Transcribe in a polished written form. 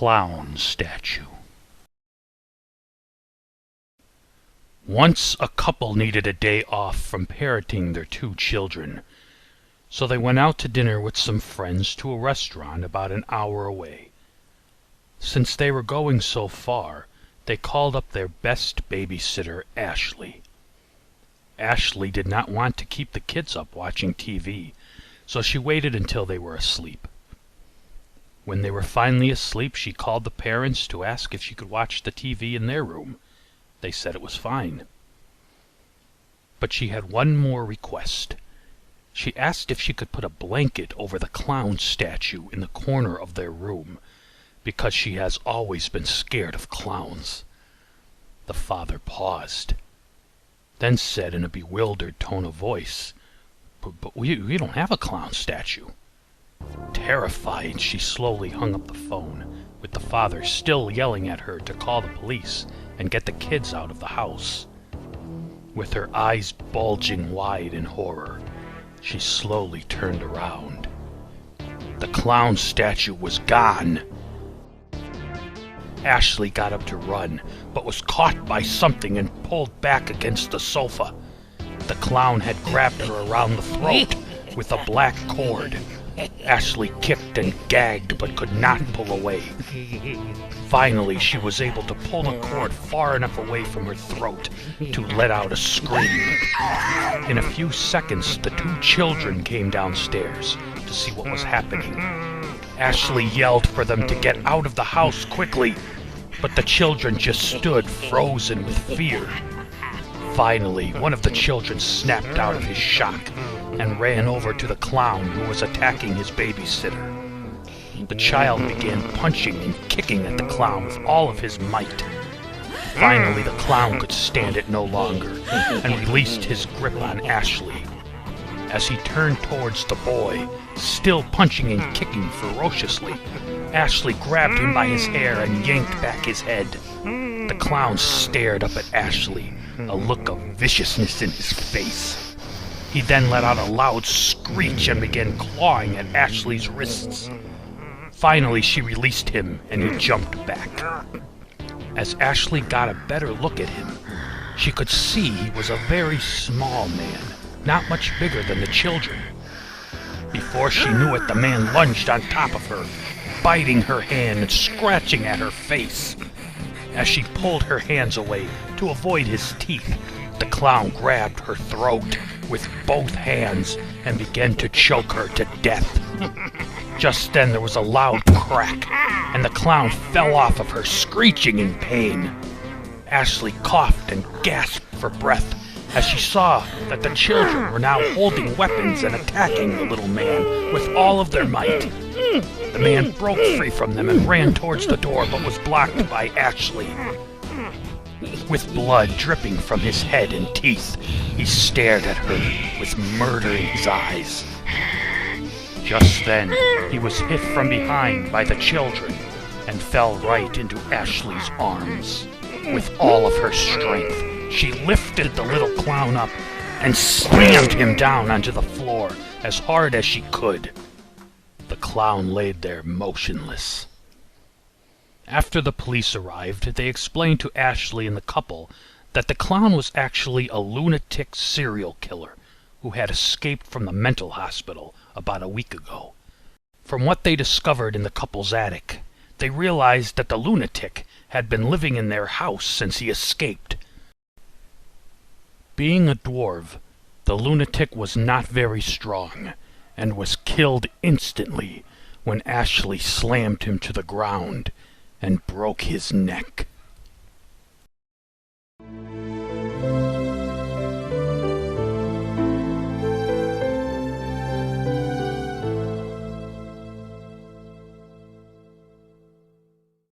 clown statue. Once a couple needed a day off from parenting their 2 children, so they went out to dinner with some friends to a restaurant about an hour away. Since they were going so far, they called up their best babysitter, Ashley. Ashley did not want to keep the kids up watching TV, so she waited until they were asleep. When they were finally asleep, she called the parents to ask if she could watch the TV in their room. They said it was fine. But she had one more request. She asked if she could put a blanket over the clown statue in the corner of their room, because she has always been scared of clowns. The father paused, then said in a bewildered tone of voice, But we don't have a clown statue." Terrified, she slowly hung up the phone, with the father still yelling at her to call the police and get the kids out of the house. With her eyes bulging wide in horror, she slowly turned around. The clown statue was gone. Ashley got up to run, but was caught by something and pulled back against the sofa. The clown had grabbed her around the throat with a black cord. Ashley kicked and gagged but could not pull away. Finally, she was able to pull the cord far enough away from her throat to let out a scream. In a few seconds, the 2 children came downstairs to see what was happening. Ashley yelled for them to get out of the house quickly, but the children just stood frozen with fear. Finally, one of the children snapped out of his shock and ran over to the clown who was attacking his babysitter. The child began punching and kicking at the clown with all of his might. Finally, the clown could stand it no longer and released his grip on Ashley. As he turned towards the boy, still punching and kicking ferociously, Ashley grabbed him by his hair and yanked back his head. The clown stared up at Ashley, a look of viciousness in his face. He then let out a loud screech and began clawing at Ashley's wrists. Finally, she released him and he jumped back. As Ashley got a better look at him, she could see he was a very small man, not much bigger than the children. Before she knew it, the man lunged on top of her, biting her hand and scratching at her face. As she pulled her hands away to avoid his teeth, the clown grabbed her throat with both hands and began to choke her to death. Just then there was a loud crack, and the clown fell off of her, screeching in pain. Ashley coughed and gasped for breath as she saw that the children were now holding weapons and attacking the little man with all of their might. The man broke free from them and ran towards the door, but was blocked by Ashley. With blood dripping from his head and teeth, he stared at her with murder in his eyes. Just then, he was hit from behind by the children and fell right into Ashley's arms. With all of her strength, she lifted the little clown up and slammed him down onto the floor as hard as she could. The clown laid there motionless. After the police arrived, they explained to Ashley and the couple that the clown was actually a lunatic serial killer who had escaped from the mental hospital about a week ago. From what they discovered in the couple's attic, they realized that the lunatic had been living in their house since he escaped. Being a dwarf, the lunatic was not very strong and was killed instantly when Ashley slammed him to the ground and broke his neck.